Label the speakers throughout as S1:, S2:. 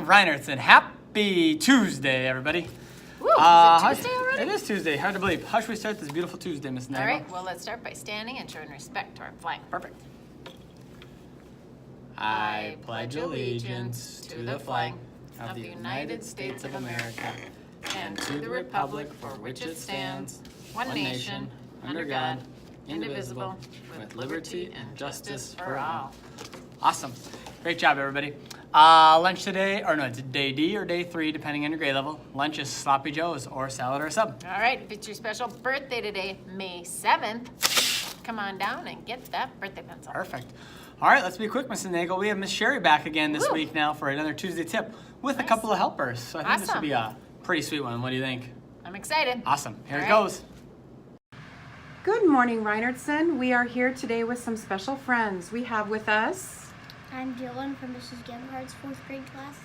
S1: Reinertson. Happy Tuesday, everybody.
S2: Woo, is it Tuesday already?
S1: It is Tuesday. Hard to believe. How should we start this beautiful Tuesday, Miss Nagel?
S2: All right, well, let's start by standing and showing respect to our flag.
S1: Perfect. I pledge allegiance to the flag of the United States of America and to the republic for which it stands, one nation, under God, indivisible, with liberty and justice for all. Awesome. Great job, everybody. Lunch today, or no, it's day D or day 3, depending on your grade level. Lunch is Sloppy Joe's or salad or a sub.
S2: All right, if it's your special birthday today, May 7th, come on down and get that birthday pencil.
S1: Perfect. All right, let's be quick, Mrs. Nagel. We have Miss Sherry back again this
S2: Woo.
S1: week now for another Tuesday tip with
S2: Nice.
S1: a couple of helpers. So I think this will
S2: Awesome.
S1: be a pretty sweet one. What do you think?
S2: I'm excited.
S1: Awesome. Here
S2: All
S1: it
S2: right.
S1: goes.
S3: Good morning, Reinertson. We are here today with some special friends. We have with us
S4: I'm Dylan from Mrs. Gebhardt's 4th grade class.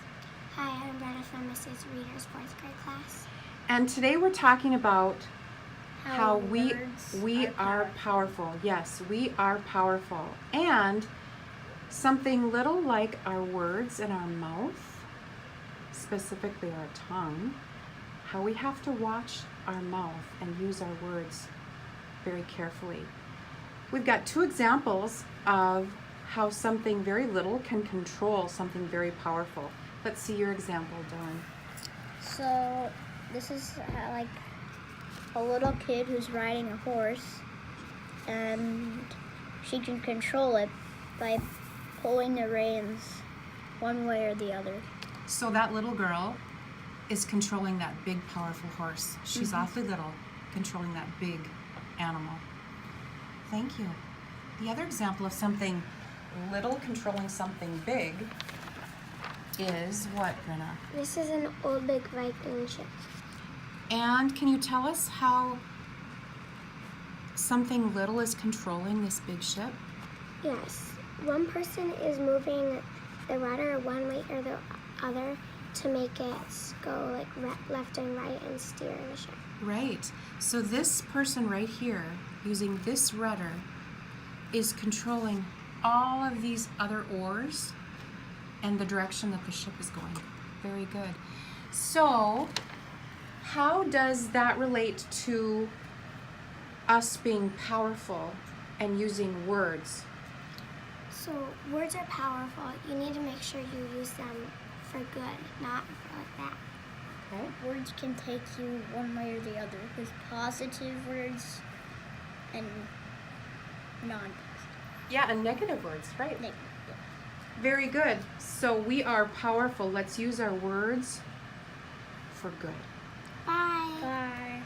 S4: Hi, I'm Brenna from Mrs. Reader's 4th grade class.
S3: and today we're talking about how we
S4: words
S3: are powerful. Yes, we are powerful. And something little like our words and our mouth, specifically our tongue, how we have to watch our mouth and use our words very carefully. We've got 2 examples of how something very little can control something very powerful. Let's see your example, Dawn.
S4: So, this is like a little kid who's riding a horse, and she can control it by pulling the reins one way or the other.
S5: So that little girl is controlling that big, powerful horse. She's awfully little, controlling that big animal. Thank you. The other example of something little controlling something big is what, Brenna?
S4: This is an old big Viking ship.
S5: And can you tell us how something little is controlling this big ship?
S4: Yes, one person is moving the rudder one way or the other to make it go like left and right and steer the ship.
S5: Right. So this person right here, using this rudder, is controlling all of these other oars and the direction that the ship is going. Very good.
S3: So, how does that relate to us being powerful and using words?
S4: So words are powerful. You need to make sure you use them for good, not for like that.
S3: Okay.
S4: Words can take you one way or the other, with positive words and non-positive.
S3: Yeah, and negative words, right?
S4: Negative.
S3: Very good. So we are powerful. Let's use our words for good.
S4: Bye. Bye.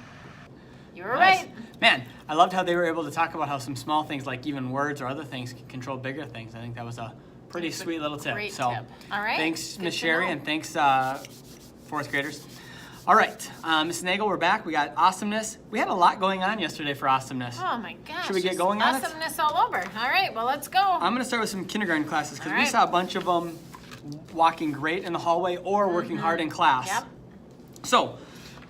S2: You were
S1: Nice.
S2: right.
S1: Man, I loved how they were able to talk about how some small things like even words or other things can control bigger things. I think that was a pretty
S2: That's a
S1: sweet little tip.
S2: great
S1: So
S2: tip. All right.
S1: thanks,
S2: Good
S1: Miss
S2: to
S1: Sherry,
S2: know.
S1: and thanks, 4th graders. All right, Miss Nagel, we're back. We got awesomeness. We had a lot going on yesterday for awesomeness.
S2: Oh my gosh.
S1: Should we get
S2: just
S1: going on it?
S2: awesomeness all over. All right, well, let's go.
S1: I'm going to start with some kindergarten classes because
S2: All
S1: we
S2: right.
S1: saw a bunch of them walking great in the hallway or working hard in class.
S2: Yep.
S1: So,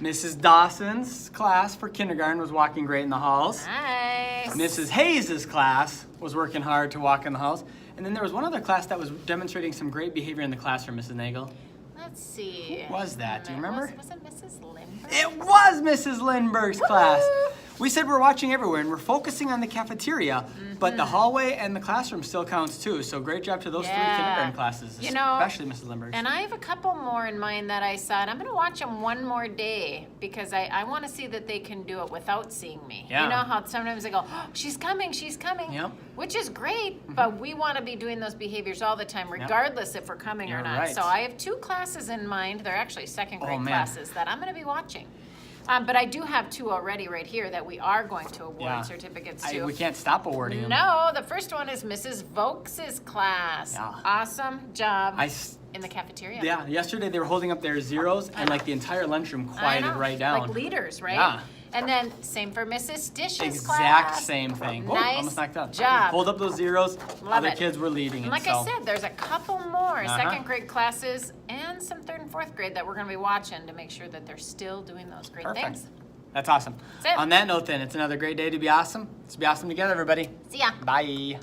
S1: Mrs. Dawson's class for kindergarten was walking great in the halls.
S2: Nice.
S1: Mrs. Hayes' class was working hard to walk in the halls. And then there was one other class that was demonstrating some great behavior in the classroom, Mrs. Nagel.
S2: Let's see.
S1: Who was that? Do you remember?
S2: Was it Mrs. Lindbergh?
S1: It was Mrs. Lindbergh's class. We said we're watching everywhere and we're focusing on the cafeteria, but the hallway and the classroom still counts too. So great job to those 3
S2: Yeah.
S1: kindergarten classes,
S2: You know,
S1: especially Mrs. Lindbergh's.
S2: And I have a couple more in mind that I saw, and I'm going to watch them one more day because I want to see that they can do it without seeing me.
S1: Yeah.
S2: You know how sometimes they go, oh, she's coming,
S1: Yep.
S2: which is great, but we want to be doing those behaviors all the time, regardless if we're coming
S1: You're
S2: or not.
S1: right.
S2: So I have 2 classes in mind. They're actually 2nd grade
S1: man.
S2: classes that I'm going to be watching. But I do have 2 already right here that we are going to award
S1: Yeah.
S2: certificates to.
S1: We can't stop awarding them.
S2: No, the first one is Mrs. Vokes' class.
S1: Yeah.
S2: Awesome job
S1: I s-
S2: in the cafeteria.
S1: Yeah, yesterday they were holding up their zeros and like the entire lunchroom
S2: I
S1: quieted
S2: know,
S1: right down.
S2: Like leaders, right?
S1: Yeah.
S2: And then same for Mrs. Dish's
S1: Exact
S2: class.
S1: same thing. Whoa,
S2: Nice
S1: almost knocked out.
S2: job.
S1: Hold up those zeros.
S2: Love
S1: Other
S2: it.
S1: kids were leading.
S2: And like
S1: so.
S2: I said, there's a couple more
S1: Uh-huh.
S2: 2nd grade classes and some 3rd and 4th grade that we're going to be watching to make sure that they're still doing those great
S1: Perfect.
S2: things.
S1: That's awesome.
S2: That's it.
S1: On that note, then, it's another great day to be awesome. Let's be awesome together, everybody.
S2: See ya.
S1: Bye.